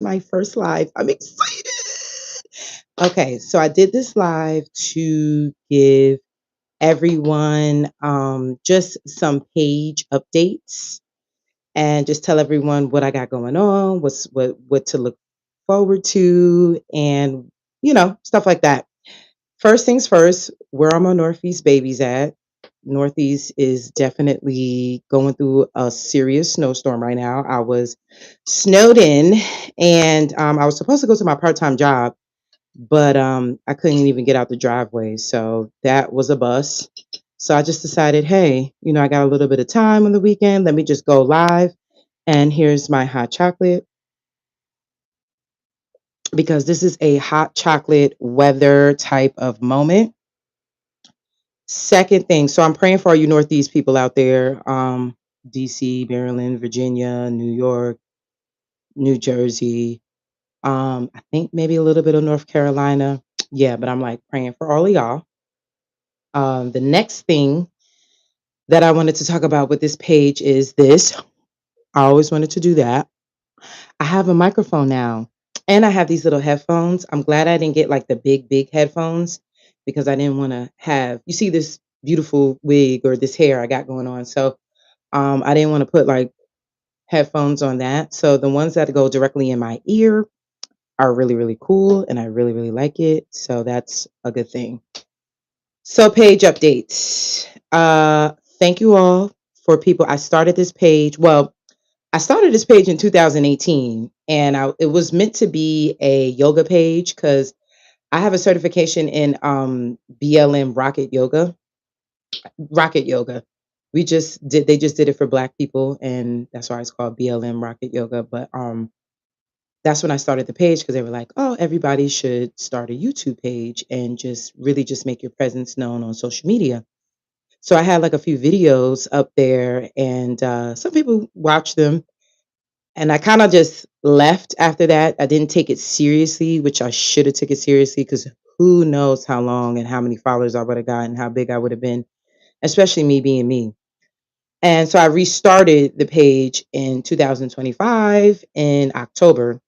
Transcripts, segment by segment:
My first live. I'm excited. Okay, so I did this live to give everyone just some page updates and just tell everyone what I got going on, what to look forward to, and stuff like that. First things first, where are my Northeast babies at? Northeast is definitely going through a serious snowstorm right now. I was snowed in, and I was supposed to go to my part-time job, but I couldn't even get out the driveway, so that was a bust. So I just decided, hey, I got a little bit of time on the weekend. Let me just go live. And here's my hot chocolate because this is a hot chocolate weather type of moment. Second thing, so I'm praying for all you Northeast people out there, DC, Maryland, Virginia, New York, New Jersey, I think maybe a little bit of North Carolina. Yeah, but I'm like praying for all of y'all. The next thing that I wanted to talk about with this page is this. I always wanted to do that. I have a microphone now and I have these little headphones. I'm glad I didn't get like the big headphones because I didn't want to have, you see this beautiful wig or this hair I got going on. So I didn't want to put like headphones on that. So the ones that go directly in my ear are really, really cool and I really, really like it. So that's a good thing. So page updates. Thank you all for people. I started this page. Well, I started this page in 2018 and it was meant to be a yoga page because I have a certification in BLM Rocket Yoga. They just did it for black people and that's why it's called BLM Rocket Yoga. But that's when I started the page because they were like, oh, everybody should start a YouTube page and just really just make your presence known on social media. So I had like a few videos up there and some people watched them and I kind of just left after that. I didn't take it seriously, which I should have took it seriously because who knows how long and how many followers I would have gotten, how big I would have been, especially me being me. And so I restarted the page in 2025 in October.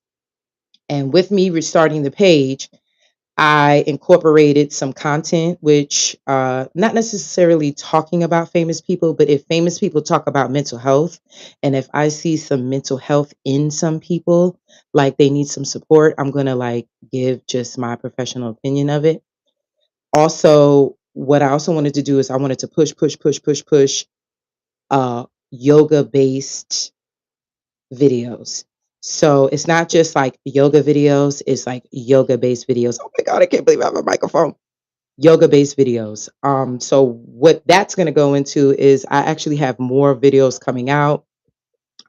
And with me restarting the page, I incorporated some content, which not necessarily talking about famous people, but if famous people talk about mental health, and if I see some mental health in some people, like they need some support, I'm gonna like give just my professional opinion of it. Also, what I also wanted to do is I wanted to push yoga based videos. So it's not just like yoga videos, it's like yoga based videos. Oh my God, I can't believe I have a microphone. Yoga based videos. So what that's going to go into is I actually have more videos coming out.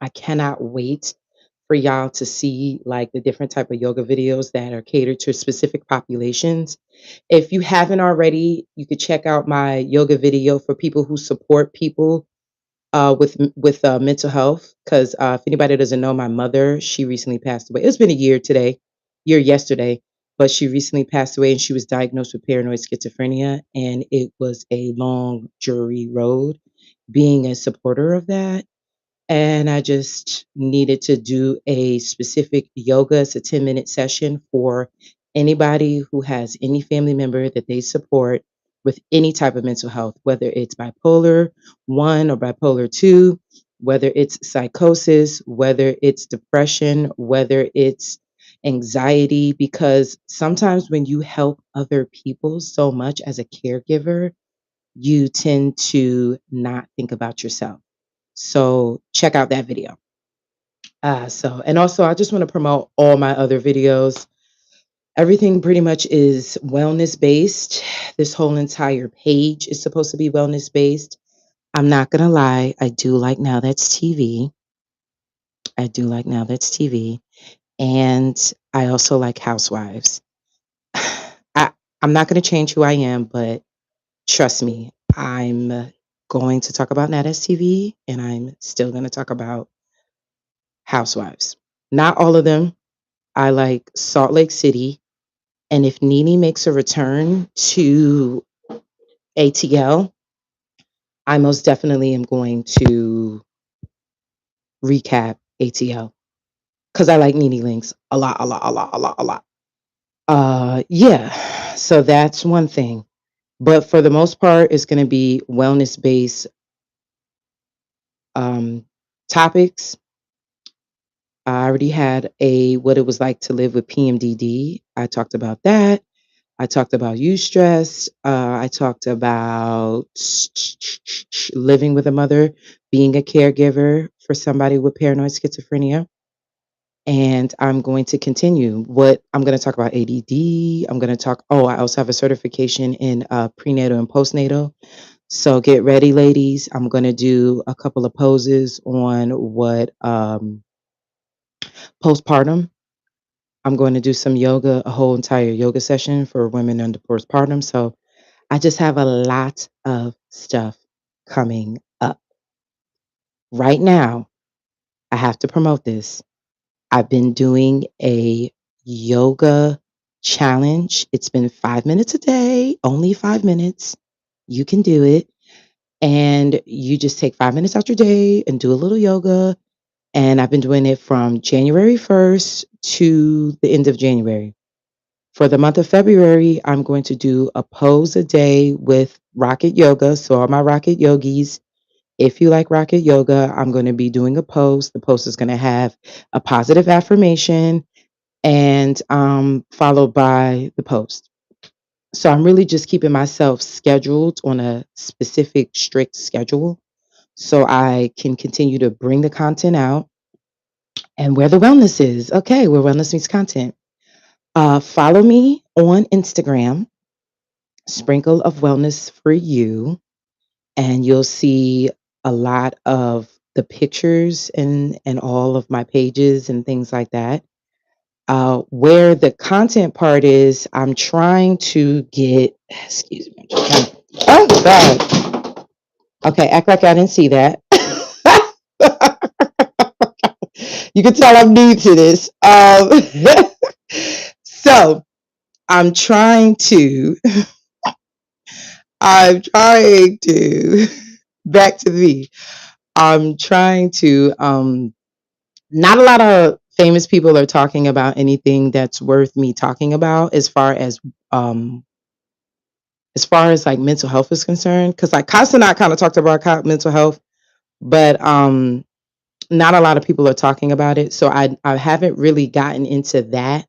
I cannot wait for y'all to see like the different type of yoga videos that are catered to specific populations. If you haven't already, you could check out my yoga video for people who support people with mental health. Because if anybody doesn't know, my mother, she recently passed away. It's been a year yesterday, but she recently passed away, and she was diagnosed with paranoid schizophrenia, and it was a long, dreary road. Being a supporter of that, and I just needed to do a specific yoga. It's a 10-minute session for anybody who has any family member that they support with any type of mental health, whether it's bipolar 1 or bipolar 2, whether it's psychosis, whether it's depression, whether it's anxiety, because sometimes when you help other people so much as a caregiver, you tend to not think about yourself. So check out that video. And also I just want to promote all my other videos. Everything pretty much is wellness based. This whole entire page is supposed to be wellness based. I'm not gonna lie, I do like Now That's TV. I do like Now That's TV. And I also like Housewives. I'm not gonna change who I am, but trust me, I'm going to talk about Now That's TV and I'm still gonna talk about Housewives. Not all of them. I like Salt Lake City. And if Nene makes a return to ATL, I most definitely am going to recap ATL. because I like Nene Links a lot, a lot, a lot, a lot, a lot. Yeah, so that's one thing. But for the most part, it's going to be wellness based um, topics. I already had a what it was like to live with PMDD. I talked about that. I talked about eustress. I talked about living with a mother, being a caregiver for somebody with paranoid schizophrenia. And I'm going to continue. What I'm going to talk about ADD. I'm going to talk. Oh, I also have a certification in prenatal and postnatal. So get ready, ladies. I'm going to do a couple of poses on what postpartum. I'm going to do some yoga, a whole entire yoga session for women under postpartum. So I just have a lot of stuff coming up. Right now, I have to promote this. I've been doing a yoga challenge. It's been 5 minutes a day, only 5 minutes. You can do it. And you just take 5 minutes out your day and do a little yoga. And I've been doing it from January 1st to the end of January. For the month of February, I'm going to do a pose a day with Rocket Yoga. So, all my Rocket Yogis, if you like Rocket Yoga, I'm going to be doing a pose. The pose is going to have a positive affirmation and followed by the post. So, I'm really just keeping myself scheduled on a specific, strict schedule so I can continue to bring the content out and where the wellness is. Okay, where wellness meets content. Follow me on Instagram, Sprinkle of Wellness for You, and you'll see a lot of the pictures and all of my pages and things like that. Where the content part is, I'm trying to get, excuse me, oh God. Okay, act like I didn't see that. You can tell I'm new to this. So I'm trying to, I'm trying to, back to me. I'm trying to, not a lot of famous people are talking about anything that's worth me talking about um, as far as like mental health is concerned. Cause like Castanot kind of talked about mental health, but not a lot of people are talking about it. So I haven't really gotten into that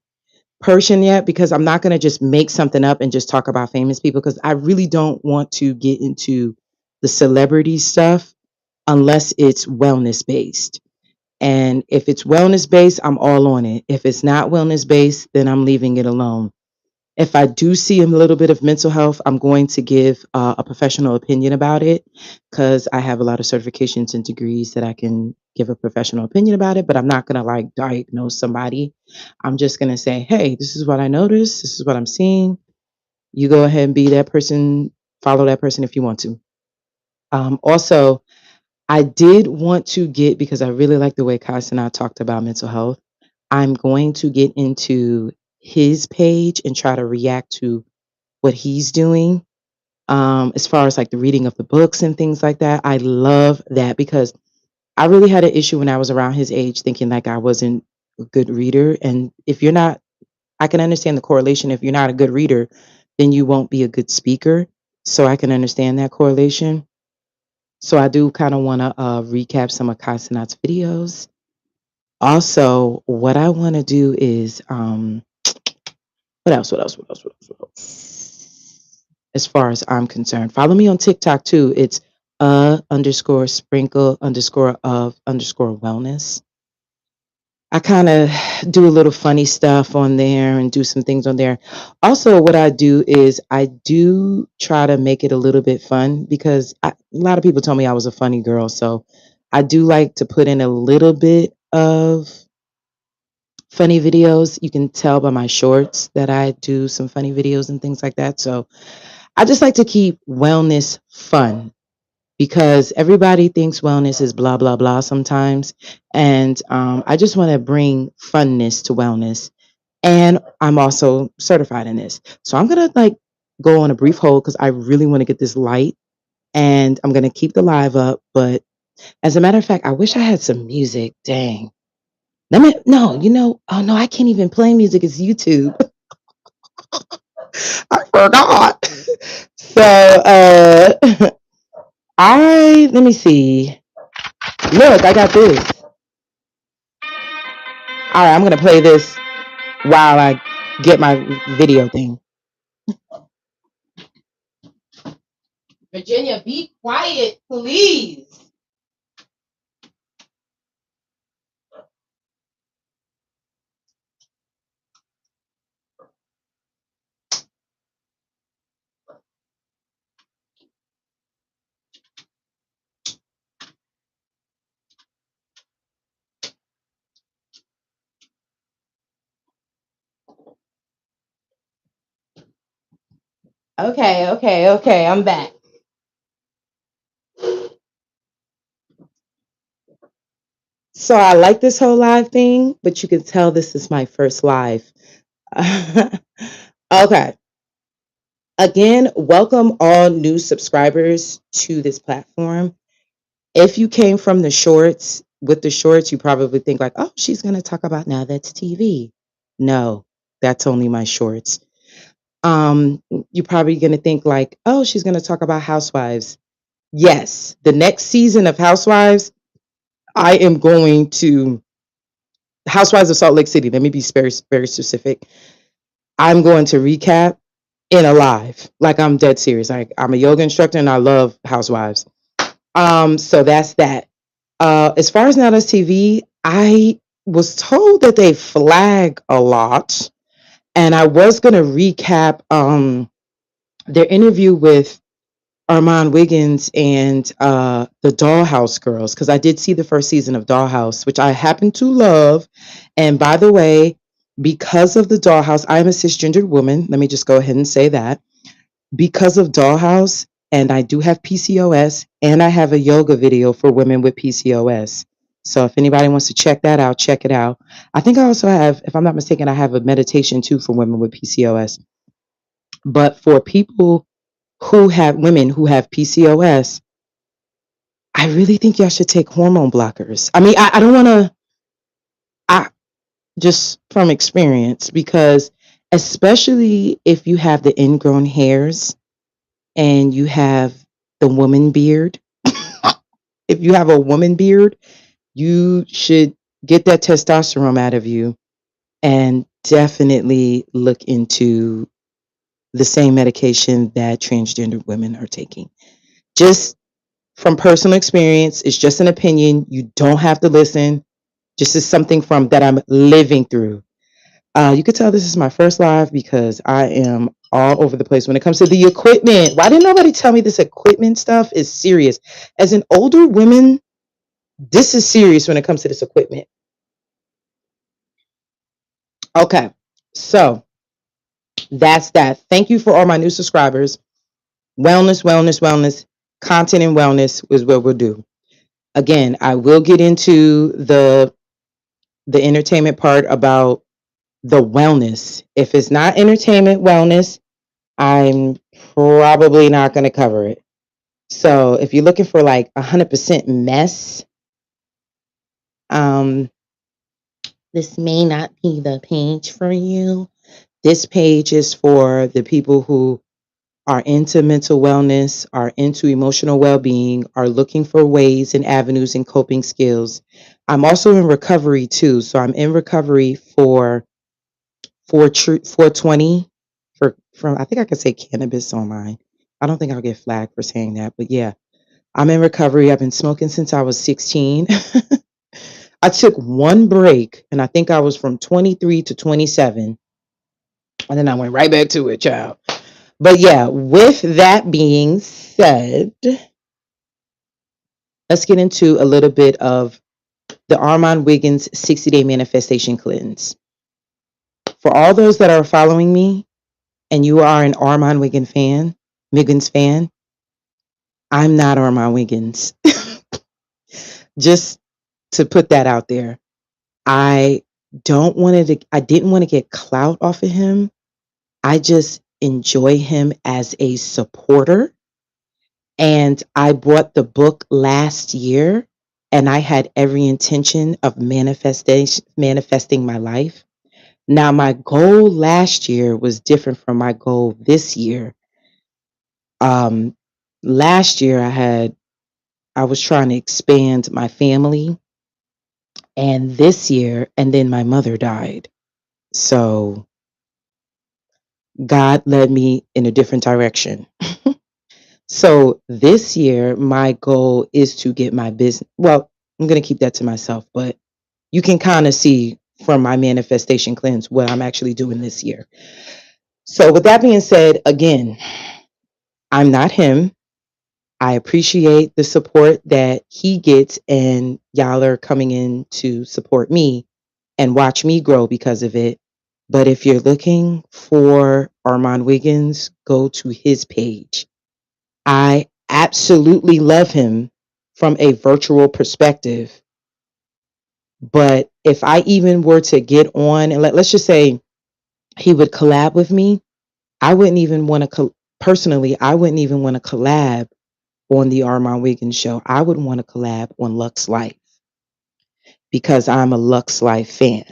person yet because I'm not going to just make something up and just talk about famous people because I really don't want to get into the celebrity stuff unless it's wellness based. And if it's wellness based, I'm all on it. If it's not wellness based, then I'm leaving it alone. If I do see a little bit of mental health, I'm going to give a professional opinion about it because I have a lot of certifications and degrees that I can give a professional opinion about it. But I'm not going to like diagnose somebody. I'm just going to say, hey, this is what I noticed. This is what I'm seeing. You go ahead and be that person, follow that person if you want to. Also, I did want to get, because I really like the way Kais and I talked about mental health, I'm going to get into his page and try to react to what he's doing as far as like the reading of the books and things like that. I love that because I really had an issue when I was around his age thinking like I wasn't a good reader. And if you're not, I can understand the correlation. If you're not a good reader, then you won't be a good speaker. So I can understand that correlation. So I do kind of want to recap some of Kasanat's videos. Also, what I want to do is what else? What else? What else? What else? What else? As far as I'm concerned, follow me on TikTok too. It's underscore sprinkle underscore of underscore wellness. I kind of do a little funny stuff on there and do some things on there. Also, what I do is I do try to make it a little bit fun because a lot of people told me I was a funny girl. So I do like to put in a little bit of funny videos. You can tell by my shorts that I do some funny videos and things like that. So I just like to keep wellness fun because everybody thinks wellness is blah blah blah sometimes, and I just want to bring funness to wellness. And I'm also certified in this, so I'm gonna like go on a brief hold because I really want to get this light, and I'm gonna keep the live up. But as a matter of fact, I wish I had some music. Dang, Let me no, oh no, I can't even play music. It's YouTube. I forgot. So I let me see. Look, I got this. All right, I'm gonna play this while I get my video thing. Virginia, be quiet, please. Okay. I'm back. So I like this whole live thing, but you can tell this is my first live. Okay. Again, welcome all new subscribers to this platform. If you came from the shorts, with the shorts, you probably think like, oh, she's going to talk about Now That's TV. No, that's only my shorts. You're probably going to think like, oh, she's going to talk about Housewives. Yes, the next season of Housewives, I am going to Housewives of Salt Lake City. Let me be very specific. I'm going to recap in a live. Like I'm dead serious. Like I'm a yoga instructor and I love Housewives. So that's that. As far as Now That's TV, I was told that they flag a lot, and I was gonna recap their interview with Armand Wiggins and the Dollhouse girls, because I did see the first season of Dollhouse, which I happen to love. And by the way, because of the Dollhouse, I'm a cisgendered woman. Let me just go ahead and say that. Because of Dollhouse, and I do have PCOS, and I have a yoga video for women with PCOS. So if anybody wants to check that out, check it out. I think I also have, if I'm not mistaken, I have a meditation too for women with PCOS. But for people who have women who have PCOS, I really think y'all should take hormone blockers. I mean, I don't want to, I just from experience, because especially if you have the ingrown hairs and you have the woman beard, if you have a woman beard, you should get that testosterone out of you and definitely look into the same medication that transgender women are taking. Just from personal experience, it's just an opinion. You don't have to listen. Just as something from that I'm living through. You could tell this is my first live because I am all over the place when it comes to the equipment. Why didn't nobody tell me this equipment stuff is serious? As an older woman, this is serious when it comes to this equipment. Okay, so that's that. Thank you for all my new subscribers. Wellness, content and wellness is what we'll do. Again, I will get into the entertainment part about the wellness. If it's not entertainment wellness, I'm probably not going to cover it. So if you're looking for like 100% mess, um, this may not be the page for you. This page is for the people who are into mental wellness, are into emotional well-being, are looking for ways and avenues and coping skills. I'm also in recovery too. So I'm in recovery for 420 for from I think I could say cannabis on mine. I don't think I'll get flagged for saying that, but yeah, I'm in recovery. I've been smoking since I was 16. I took one break and I think I was from 23 to 27. And then I went right back to it, child. But yeah, with that being said, let's get into a little bit of the Armand Wiggins 60-day manifestation cleanse. For all those that are following me and you are an Armand Wiggins fan, I'm not Armand Wiggins. Just to put that out there. I I didn't want to get clout off of him. I just enjoy him as a supporter. And I bought the book last year and I had every intention of manifesting my life. Now, my goal last year was different from my goal this year. Um, Last year, I was trying to expand my family, and this year, and then my mother died. So God led me in a different direction. So this year, my goal is to get my business. Well, I'm going to keep that to myself, but you can kind of see from my manifestation cleanse what I'm actually doing this year. So, with that being said, again, I'm not him. I appreciate the support that he gets, and y'all are coming in to support me and watch me grow because of it. But if you're looking for Armand Wiggins, go to his page. I absolutely love him from a virtual perspective. But if I even were to get on and let's just say he would collab with me, I wouldn't even want to, personally, I wouldn't even want to collab on the Armand Wiggins show. I would want to collab on Lux Life because I'm a Lux Life fan.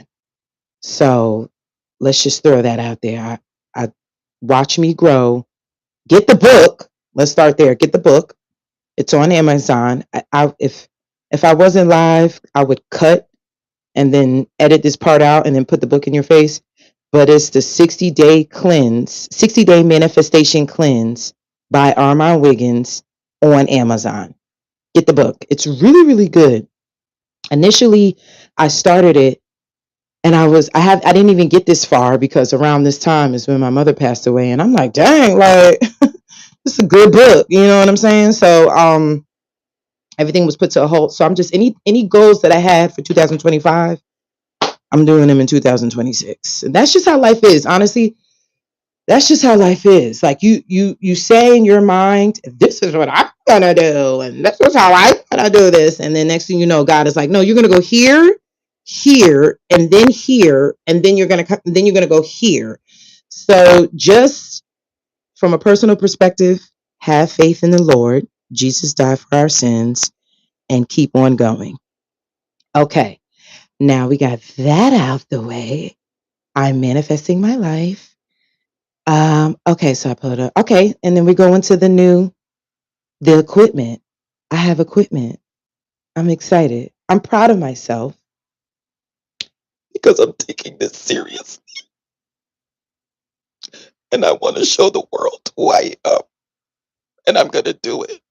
So let's just throw that out there. I watch me grow. Get the book. Let's start there. Get the book. It's on Amazon. If I wasn't live, I would cut and then edit this part out and then put the book in your face. But it's the 60-day cleanse, 60-day manifestation cleanse by Armand Wiggins on Amazon. Get the book. It's really, really good. Initially, I started it and I didn't even get this far because around this time is when my mother passed away. And I'm like, dang, like it's a good book. You know what I'm saying? So everything was put to a halt. So I'm just any goals that I had for 2025, I'm doing them in 2026. And that's just how life is. Honestly, that's just how life is. Like you say in your mind, this is what I'm gonna do, and this is how I'm gonna do this. And then next thing you know, God is like, no, you're gonna go here, here, and then you're gonna go here. So just from a personal perspective, have faith in the Lord. Jesus died for our sins and keep on going. Okay. Now we got that out the way. I'm manifesting my life. Okay, so I put up. Okay, and then we go into the equipment. I have equipment. I'm excited. I'm proud of myself because I'm taking this serious and I want to show the world who I am, and I'm gonna do it.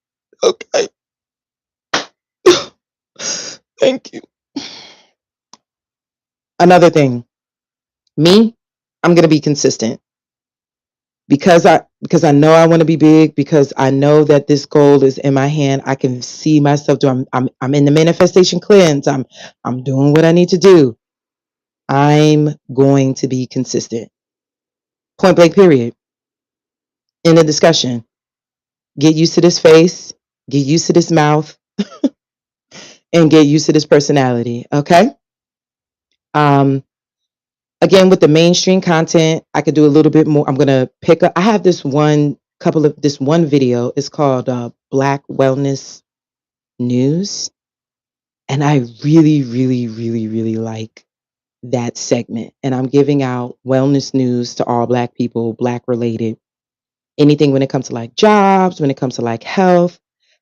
Okay. Thank you. Another thing, me, I'm gonna be consistent. Because I know I want to be big, because I know that this goal is in my hand. I can see myself doing. I'm in the manifestation cleanse. I'm doing what I need to do. I'm going to be consistent. Point blank. Period. In the discussion, get used to this face, get used to this mouth, and get used to this personality. Okay. Um. Again, with the mainstream content, I could do a little bit more. I'm gonna pick up. I have this one video. It's called Black Wellness News. And I really, really, really, really like that segment. And I'm giving out wellness news to all Black people, Black related, anything when it comes to like jobs, when it comes to like health.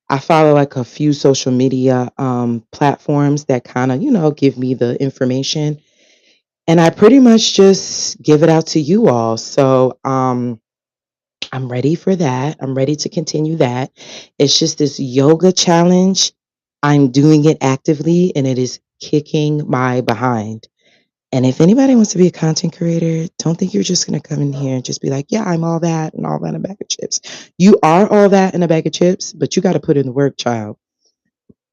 I follow like a few social media platforms that kind of, give me the information. And I pretty much just give it out to you all. So I'm ready for that. I'm ready to continue that. It's just this yoga challenge. I'm doing it actively and it is kicking my behind. And if anybody wants to be a content creator, don't think you're just going to come in here and just be like, yeah, I'm all that and all that in a bag of chips. You are all that in a bag of chips, but you got to put in the work, child.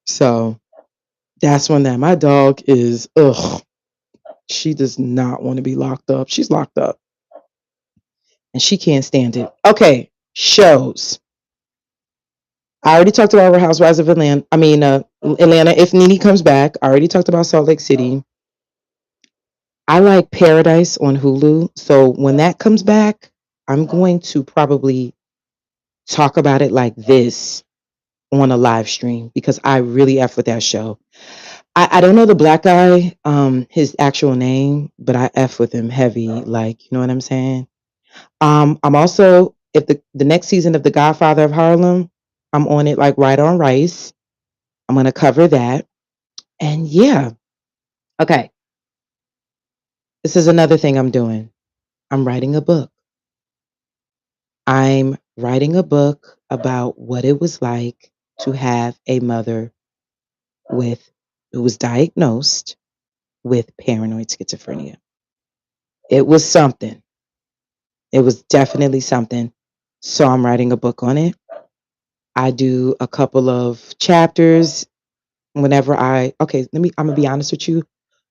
So that's one that my dog is, ugh, she does not want to be locked up. She's locked up and she can't stand it. Okay, shows. I already talked about Real Housewives of Atlanta. Atlanta. If Nene comes back, I already talked about Salt Lake City. I like Paradise on Hulu. So when that comes back, I'm going to probably talk about it like this on a live stream because I really F with that show. I don't know the black guy, his actual name, but I F with him heavy, like, you know what I'm saying? I'm also if the next season of The Godfather of Harlem, I'm on it like right on rice. I'm gonna cover that. And yeah, okay. This is another thing I'm doing. I'm writing a book. I'm writing a book about what it was like to have a mother with who was diagnosed with paranoid schizophrenia. It was something. It was definitely something. So I'm writing a book on it. I do a couple of chapters whenever I'm gonna be honest with you.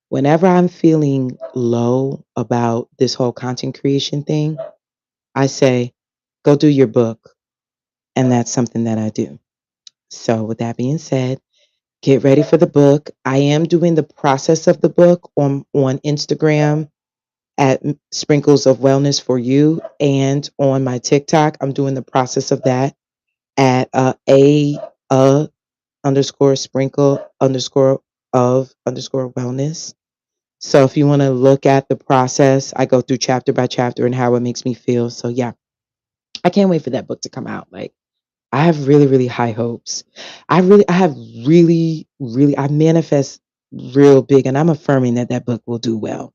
Whenever I'm feeling low about this whole content creation thing, I say, go do your book. And that's something that I do. So with that being said, get ready for the book. I am doing the process of the book on Instagram at Sprinkles of Wellness for You, and on my TikTok, I'm doing the process of that at a underscore sprinkle underscore of underscore wellness. So if you want to look at the process, I go through chapter by chapter and how it makes me feel. So yeah, I can't wait for that book to come out. Like I have really, really high hopes. I have I manifest real big, and I'm affirming that that book will do well.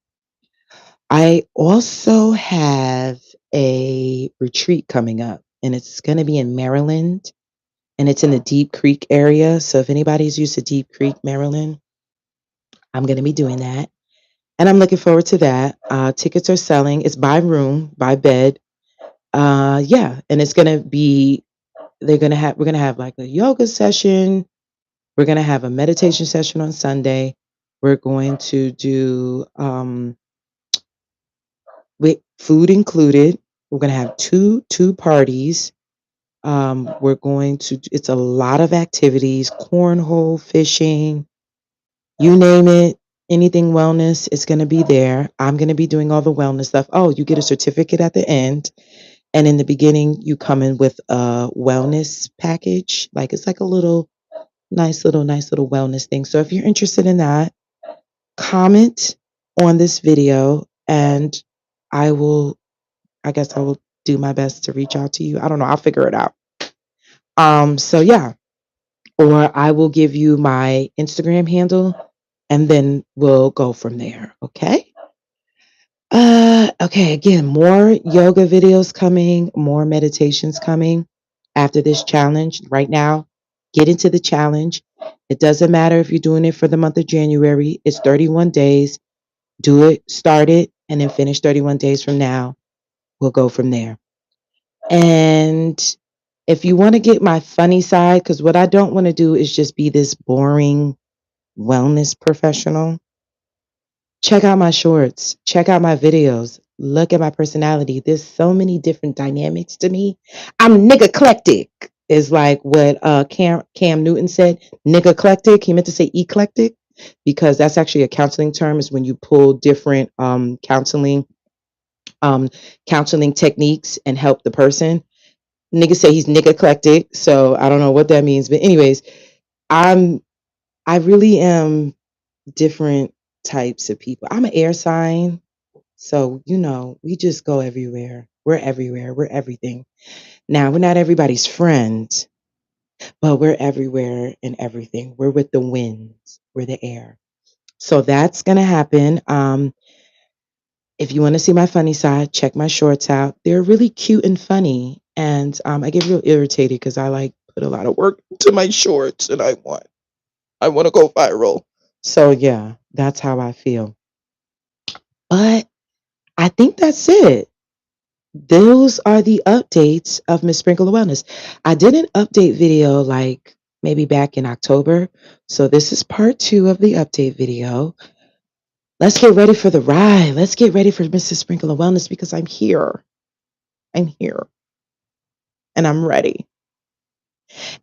I also have a retreat coming up, and it's going to be in Maryland, and it's in the Deep Creek area. So if anybody's used to Deep Creek, Maryland, I'm going to be doing that. And I'm looking forward to that. Tickets are selling. It's by room, by bed. Yeah, and it's gonna be. We're gonna have like a yoga session. We're gonna have a meditation session on Sunday. We're going to do with food included. We're gonna have two parties. We're going to. It's a lot of activities: cornhole, fishing, you name it, anything wellness is going to be there. I'm going to be doing all the wellness stuff. Oh, you get a certificate at the end. And in the beginning, you come in with a wellness package. Like it's like a nice little wellness thing. So if you're interested in that, comment on this video and I will, I guess I will do my best to reach out to you. I don't know. I'll figure it out. So yeah, or I will give you my Instagram handle and then we'll go from there. Okay. Okay, again, more yoga videos coming, more meditations coming after this challenge. Right now, get into the challenge. It doesn't matter if you're doing it for the month of January, it's 31 days. Do it, start it, and then finish 31 days from now. We'll go from there. And if you want to get my funny side, because what I don't want to do is just be this boring wellness professional. Check out my shorts, check out my videos, look at my personality. There's so many different dynamics to me. I'm nigga eclectic, is like what Cam Newton said. Nigga eclectic. He meant to say eclectic because that's actually a counseling term, is when you pull different um, counseling techniques and help the person. Nigga say he's nigga eclectic, so I don't know what that means. But anyways, I'm I really am different types of people. I'm an air sign. So, you know, we just go everywhere. We're everywhere. We're everything. Now, we're not everybody's friend, but we're everywhere and everything. We're with the winds, we're the air. So that's going to happen. If you want to see my funny side, check my shorts out. They're really cute and funny. And I get real irritated because I like put a lot of work into my shorts and I want to go viral. So yeah, that's how I feel. But I think that's it. Those are the updates of Miss Sprinkle of Wellness. I did an update video like maybe back in October. So this is part two of the update video. Let's get ready for the ride. Let's get ready for Mrs. Sprinkle of Wellness because I'm here. I'm here and I'm ready.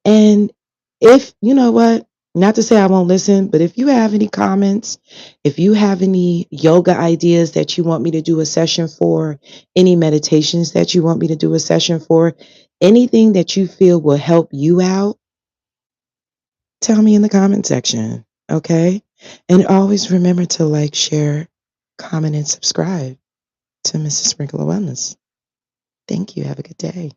And if, you know what, not to say I won't listen, but if you have any comments, if you have any yoga ideas that you want me to do a session for, any meditations that you want me to do a session for, anything that you feel will help you out, Tell me in the comment section, okay? And always remember to like, share, comment, and subscribe to Mrs. Sprinkle of Wellness. Thank you. Have a good day.